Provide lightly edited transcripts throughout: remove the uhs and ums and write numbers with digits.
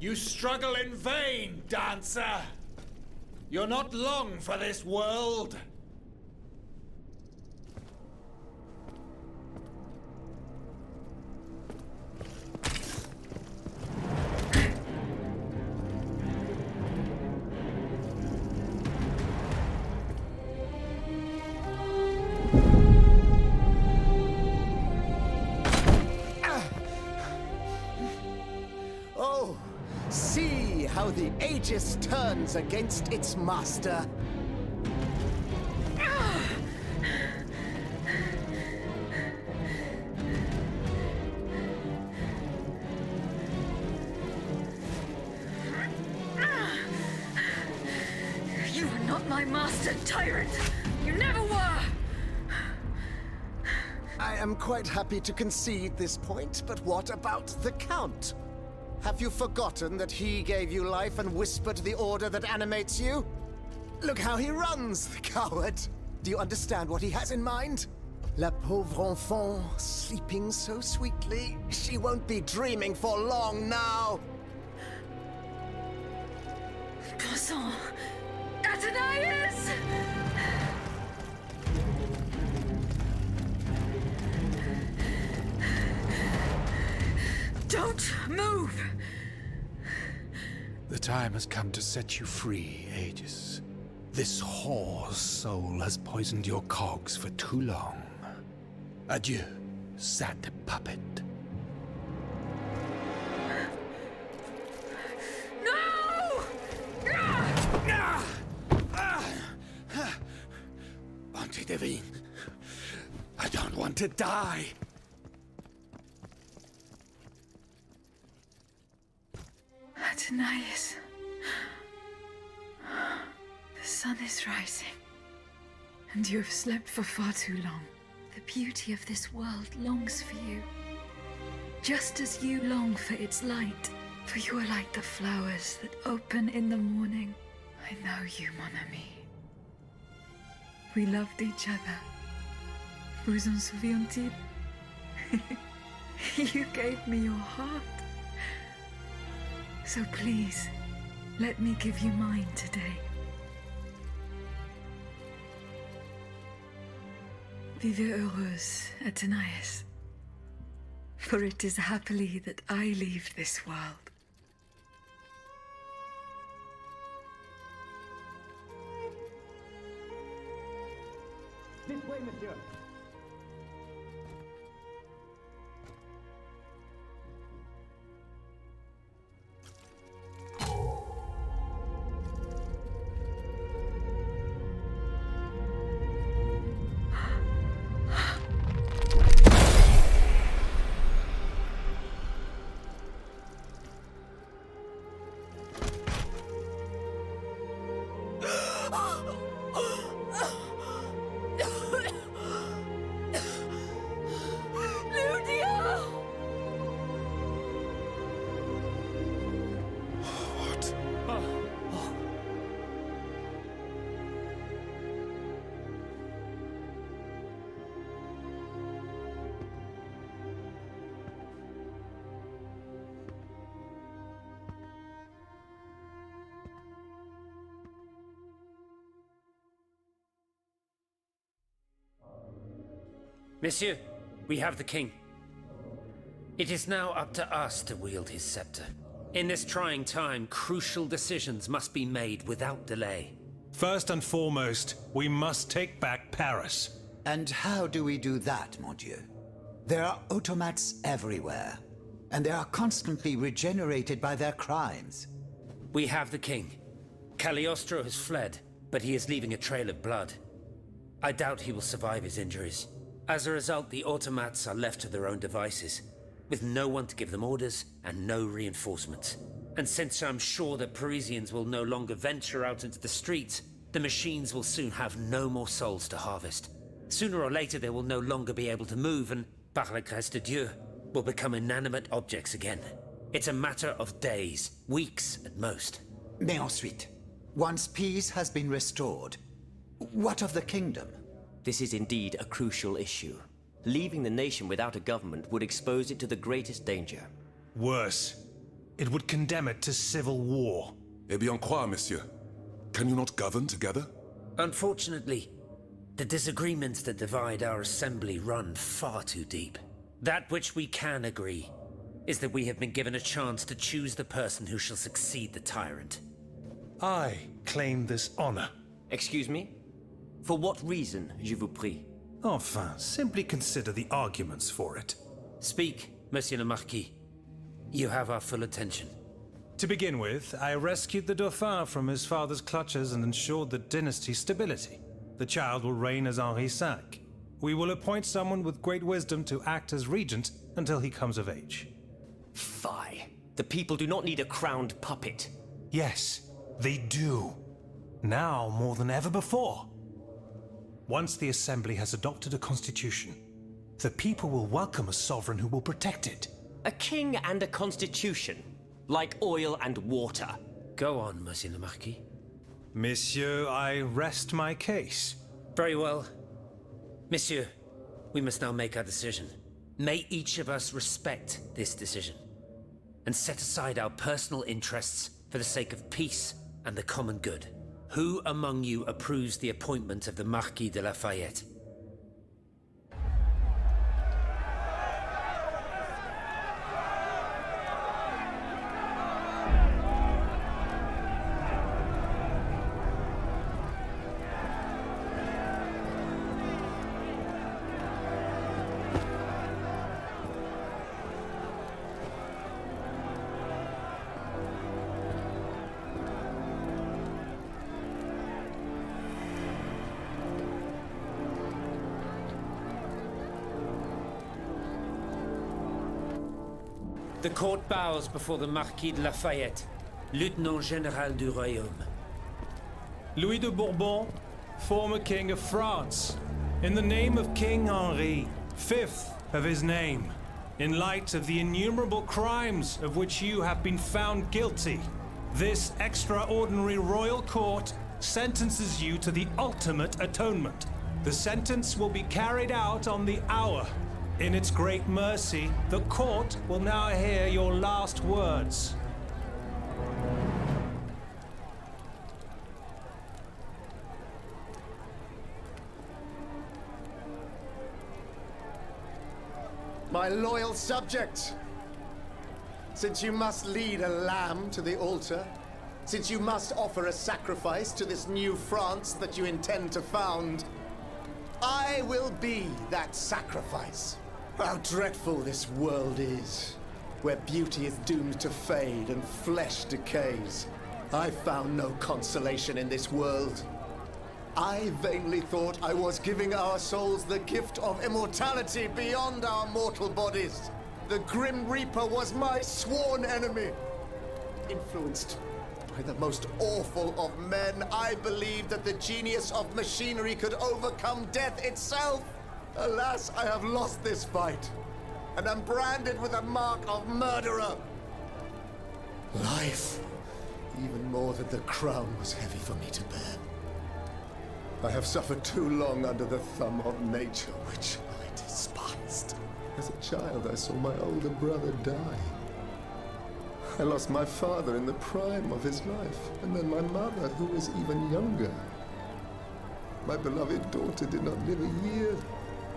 You struggle in vain, dancer! You're not long for this world! Oh, see how the Aegis turns against its master. You are not my master, tyrant! You never were! I am quite happy to concede this point, but what about the Count? Have you forgotten that he gave you life and whispered the order that animates you? Look how he runs, the coward! Do you understand what he has in mind? La pauvre enfant, sleeping so sweetly, she won't be dreaming for long now! Croissant! Athenais! Don't move! The time has come to set you free, Aegis. This whore's soul has poisoned your cogs for too long. Adieu, sad puppet. No! Auntie Devine, I don't want to die. Athenais. The sun is rising. And you have slept for far too long. The beauty of this world longs for you. Just as you long for its light. For you are like the flowers that open in the morning. I know you, mon ami. We loved each other. Vous en souvient-il? You gave me your heart. So please, let me give you mine today. Vivez heureuse, Athenais. For it is happily that I leave this world. This way, monsieur. Monsieur, we have the king. It is now up to us to wield his scepter. In this trying time, crucial decisions must be made without delay. First and foremost, we must take back Paris. And how do we do that, mon Dieu? There are automats everywhere, and they are constantly regenerated by their crimes. We have the king. Cagliostro has fled, but he is leaving a trail of blood. I doubt he will survive his injuries. As a result, the automats are left to their own devices, with no one to give them orders and no reinforcements. And since I'm sure that Parisians will no longer venture out into the streets, the machines will soon have no more souls to harvest. Sooner or later they will no longer be able to move and, par la grâce de Dieu, will become inanimate objects again. It's a matter of days, weeks at most. Mais ensuite, once peace has been restored, what of the kingdom? This is indeed a crucial issue. Leaving the nation without a government would expose it to the greatest danger. Worse, It would condemn it to civil war. Eh bien quoi, monsieur? Can you not govern together? Unfortunately, the disagreements that divide our assembly run far too deep. That which we can agree is that we have been given a chance to choose the person who shall succeed the tyrant. I claim this honor. Excuse me? For what reason, je vous prie? Enfin, simply consider the arguments for it. Speak, Monsieur le Marquis. You have our full attention. To begin with, I rescued the Dauphin from his father's clutches and ensured the dynasty's stability. The child will reign as Henri V. We will appoint someone with great wisdom to act as regent until he comes of age. Fie. The people do not need a crowned puppet. Yes, they do. Now more than ever before. Once the Assembly has adopted a constitution, the people will welcome a sovereign who will protect it. A king and a constitution, like oil and water. Go on, Monsieur le Marquis. Monsieur, I rest my case. Very well. Monsieur, we must now make our decision. May each of us respect this decision, and set aside our personal interests for the sake of peace and the common good. Who among you approves the appointment of the Marquis de Lafayette? The court bows before the Marquis de Lafayette, Lieutenant Général du Royaume. Louis de Bourbon, former King of France, in the name of King Henri, fifth of his name, in light of the innumerable crimes of which you have been found guilty, this extraordinary royal court sentences you to the ultimate atonement. The sentence will be carried out on the hour. In its great mercy, the court will now hear your last words. My loyal subjects, since you must lead a lamb to the altar, since you must offer a sacrifice to this new France that you intend to found, I will be that sacrifice. How dreadful this world is, where beauty is doomed to fade and flesh decays. I found no consolation in this world. I vainly thought I was giving our souls the gift of immortality beyond our mortal bodies. The Grim Reaper was my sworn enemy. Influenced by the most awful of men, I believed that the genius of machinery could overcome death itself. Alas, I have lost this fight, and am branded with a mark of murderer. Life, even more than the crown, was heavy for me to bear. I have suffered too long under the thumb of nature, which I despised. As a child, I saw my older brother die. I lost my father in the prime of his life, and then my mother, who was even younger. My beloved daughter did not live a year.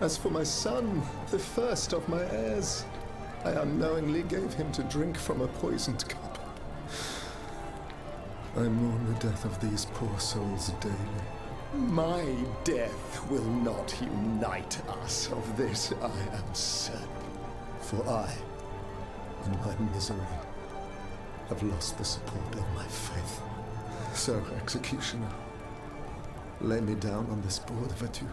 As for my son, the first of my heirs, I unknowingly gave him to drink from a poisoned cup. I mourn the death of these poor souls daily. My death will not unite us, of this I am certain. For I, in my misery, have lost the support of my faith. So, executioner, lay me down on this board of adieu.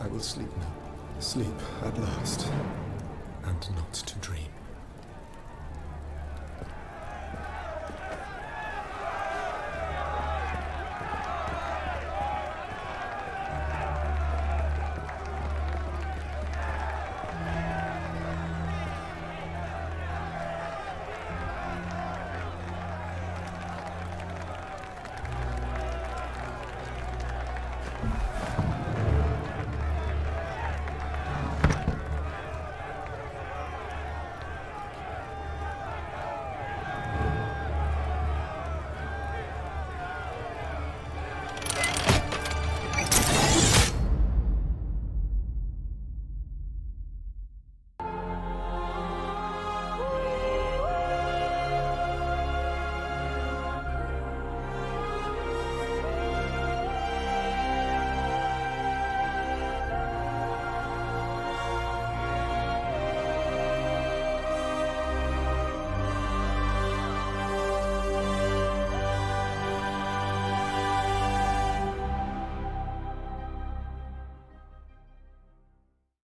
I will sleep now. Sleep at last, and not to dream.